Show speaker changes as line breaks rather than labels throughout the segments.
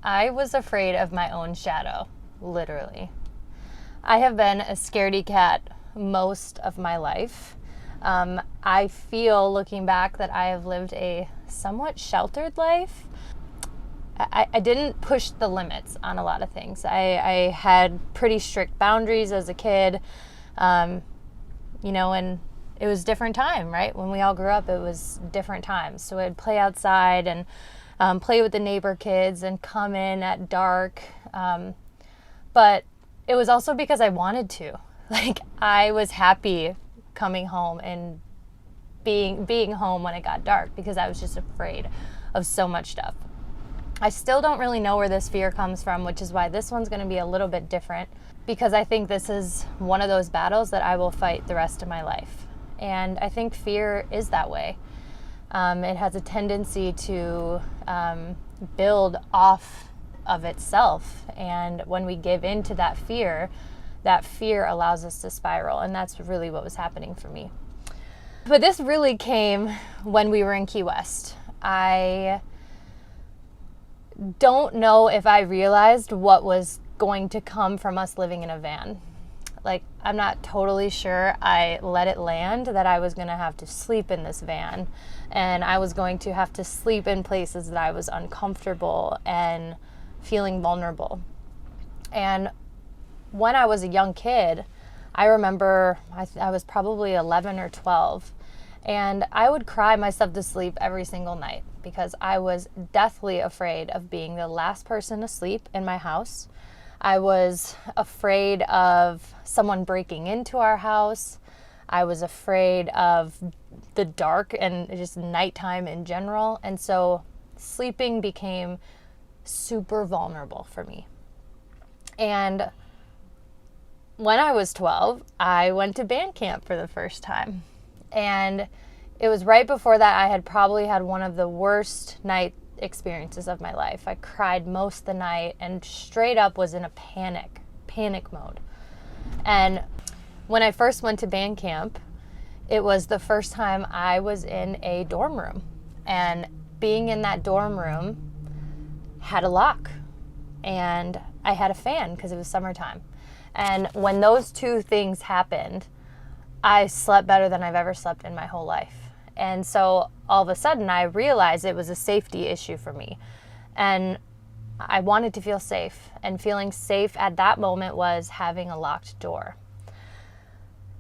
I was afraid of my own shadow, literally. I have been a scaredy cat most of my life. I feel, looking back, that I have lived a somewhat sheltered life. I didn't push the limits on a lot of things. I had pretty strict boundaries as a kid, and it was different time, right? When we all grew up, it was different times. So I'd play outside and play with the neighbor kids and come in at dark. But it was also because I wanted to. Like, I was happy coming home and being home when it got dark because I was just afraid of so much stuff. I still don't really know where this fear comes from, which is why this one's going to be a little bit different, because I think this is one of those battles that I will fight the rest of my life. And I think fear is that way. It has a tendency to build off of itself. And when we give in to that fear allows us to spiral. And that's really what was happening for me. But this really came when we were in Key West. I don't know if I realized what was going to come from us living in a van. Like, I'm not totally sure I let it land that I was going to have to sleep in this van, and I was going to have to sleep in places that I was uncomfortable and feeling vulnerable. And when I was a young kid, I remember I was probably 11 or 12, and I would cry myself to sleep every single night because I was deathly afraid of being the last person asleep in my house. I was afraid of someone breaking into our house. I was afraid of the dark and just nighttime in general. And so sleeping became super vulnerable for me. And when I was 12, I went to band camp for the first time. And it was right before that I had probably had one of the worst night experiences of my life. I cried most of the night and straight up was in a panic mode. And when I first went to band camp, it was the first time I was in a dorm room. And being in that dorm room had a lock. And I had a fan because it was summertime. And when those two things happened, I slept better than I've ever slept in my whole life. And so all of a sudden I realized it was a safety issue for me. And I wanted to feel safe. And feeling safe at that moment was having a locked door.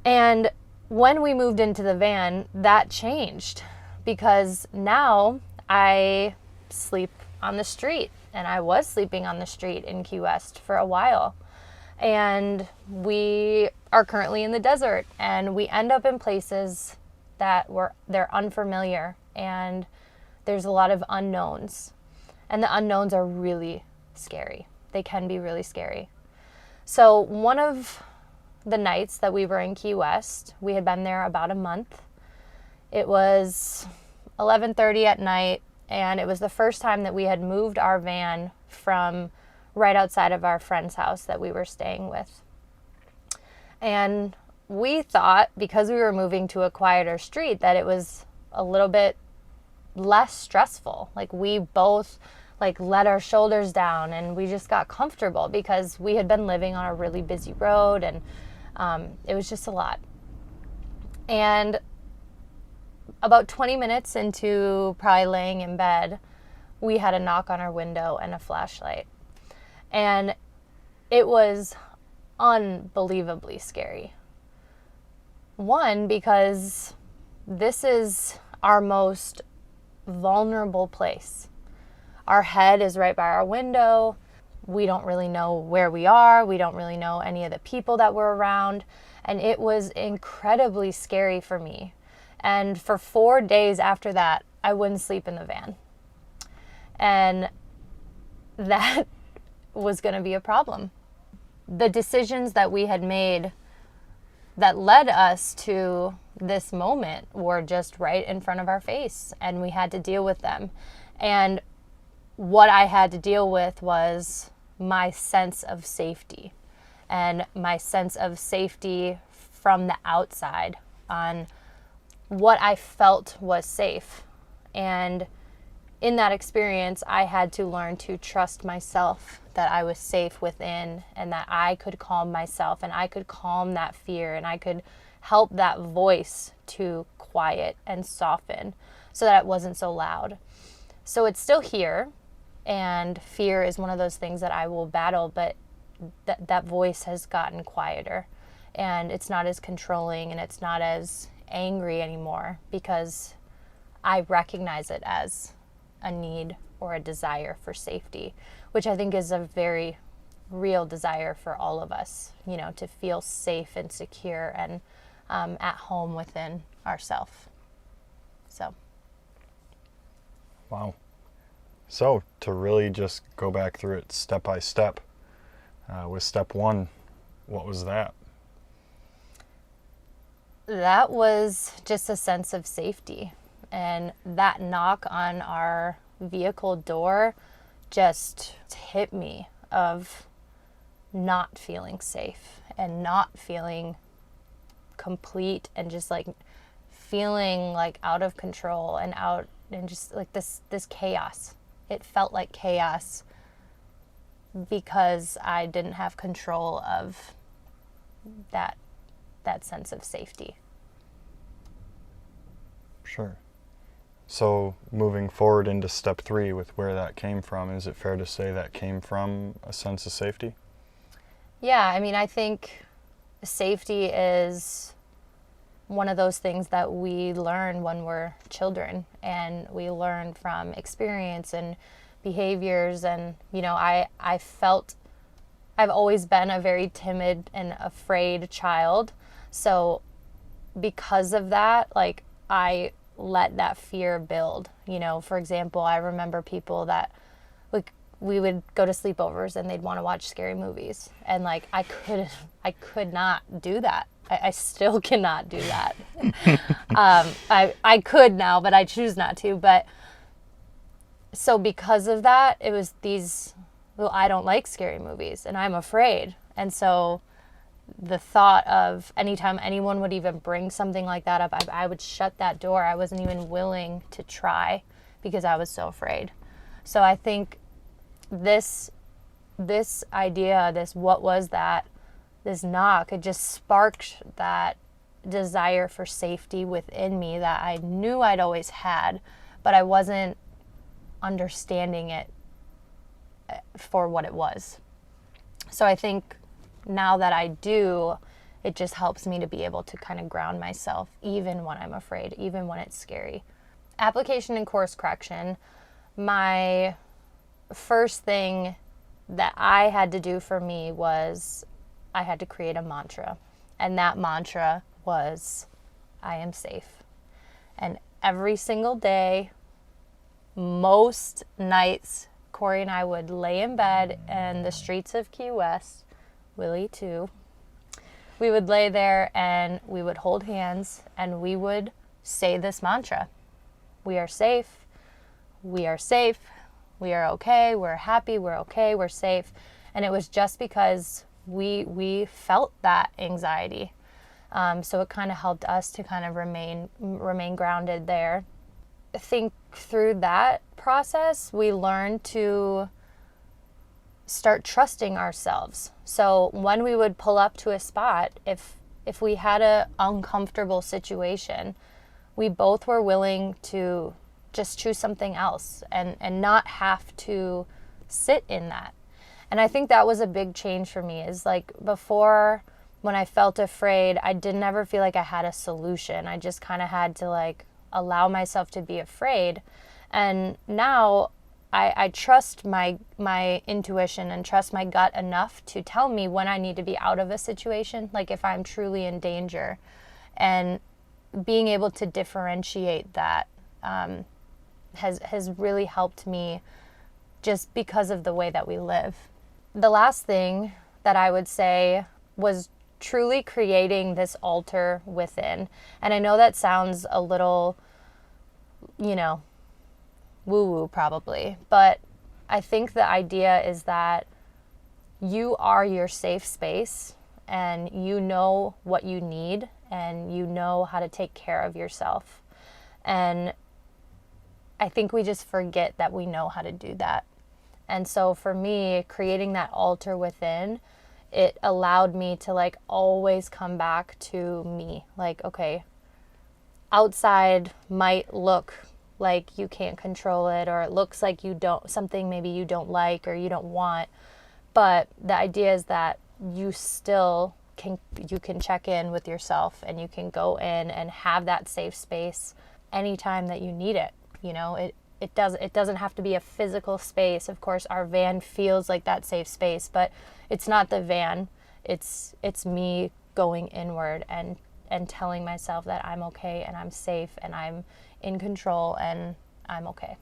And when we moved into the van, that changed because now I sleep on the street. And I was sleeping on the street in Key West for a while. And we are currently in the desert, and we end up in places that they're unfamiliar, and there's a lot of unknowns. And the unknowns are really scary. They can be really scary. So one of the nights that we were in Key West, we had been there about a month. It was 11:30 at night, and it was the first time that we had moved our van from right outside of our friend's house that we were staying with. And we thought, because we were moving to a quieter street, that it was a little bit less stressful. Like, we both let our shoulders down and we just got comfortable because we had been living on a really busy road, and it was just a lot. And about 20 minutes into probably laying in bed, we had a knock on our window and a flashlight. And it was unbelievably scary. One, because this is our most vulnerable place. Our head is right by our window. We don't really know where we are. We don't really know any of the people that were around. And it was incredibly scary for me. And for 4 days after that, I wouldn't sleep in the van. And that was going to be a problem. The decisions that we had made that led us to this moment were just right in front of our face, and we had to deal with them. And what I had to deal with was my sense of safety, and my sense of safety from the outside on what I felt was safe. And in that experience, I had to learn to trust myself, that I was safe within, and that I could calm myself, and I could calm that fear, and I could help that voice to quiet and soften so that it wasn't so loud. So it's still here, and fear is one of those things that I will battle, but that voice has gotten quieter, and it's not as controlling, and it's not as angry anymore, because I recognize it as a need or a desire for safety, which I think is a very real desire for all of us, you know, to feel safe and secure and at home within ourselves. So.
Wow. So to really just go back through it step by step, with step 1, what was that?
That was just a sense of safety. And that knock on our vehicle door just hit me of not feeling safe and not feeling complete, and just like feeling like out of control and just like this chaos. It felt like chaos because I didn't have control of that sense of safety.
Sure. So moving forward into step 3 with where that came from, is it fair to say that came from a sense of safety?
Yeah, I mean, I think safety is one of those things that we learn when we're children, and we learn from experience and behaviors. And, you know, I've always been a very timid and afraid child. So because of that, like, I let that fear build. You know, for example, I remember people that, like, we would go to sleepovers and they'd want to watch scary movies, and like I could not do that. I still cannot do that. I could now, but I choose not to. But so because of that, it was I don't like scary movies and I'm afraid. And so the thought of anytime anyone would even bring something like that up, I would shut that door. I wasn't even willing to try because I was so afraid. So I think this idea, what was that, this knock, it just sparked that desire for safety within me that I knew I'd always had, but I wasn't understanding it for what it was. So I think now that I do, it just helps me to be able to kind of ground myself, even when I'm afraid, even when it's scary. Application and course correction. My first thing that I had to do for me was I had to create a mantra. And that mantra was, I am safe. And every single day, most nights, Corey and I would lay in bed in the streets of Key West, Willie too. We would lay there and we would hold hands and we would say this mantra. We are safe. We are safe. We are okay. We're happy. We're okay. We're safe. And it was just because we felt that anxiety. So it kind of helped us to kind of remain grounded there. Think through that process, we learned to start trusting ourselves. So when we would pull up to a spot, if we had an uncomfortable situation, we both were willing to just choose something else and not have to sit in that. And I think that was a big change for me, is like before, when I felt afraid, I didn't ever feel like I had a solution. I just kind of had to like allow myself to be afraid. And now I trust my intuition and trust my gut enough to tell me when I need to be out of a situation, like if I'm truly in danger. And being able to differentiate that has really helped me, just because of the way that we live. The last thing that I would say was truly creating this altar within. And I know that sounds a little, woo-woo probably, but I think the idea is that you are your safe space and you know what you need and you know how to take care of yourself. And I think we just forget that we know how to do that. And so for me, creating that altar within, it allowed me to like always come back to me. Like, okay, outside might look like you can't control it, or it looks like you don't, something maybe you don't like or you don't want. But the idea is that you still you can check in with yourself, and you can go in and have that safe space anytime that you need it. You know, it doesn't have to be a physical space. Of course, our van feels like that safe space, but it's not the van. It's me going inward and telling myself that I'm okay and I'm safe and I'm in control and I'm okay.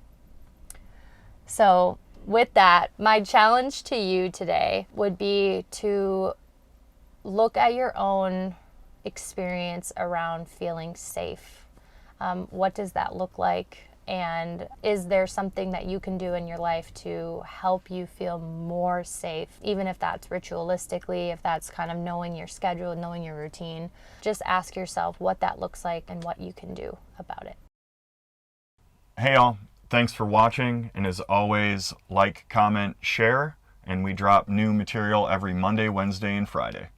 So with that, my challenge to you today would be to look at your own experience around feeling safe. What does that look like? And is there something that you can do in your life to help you feel more safe, even if that's ritualistically, if that's kind of knowing your schedule, knowing your routine? Just ask yourself what that looks like and what you can do about it.
Hey y'all, thanks for watching, and as always, like, comment, share, and we drop new material every Monday, Wednesday, and Friday.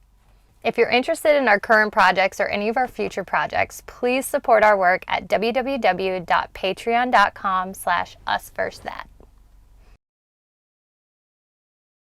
If you're interested in our current projects or any of our future projects, please support our work at www.patreon.com/usfirstthat.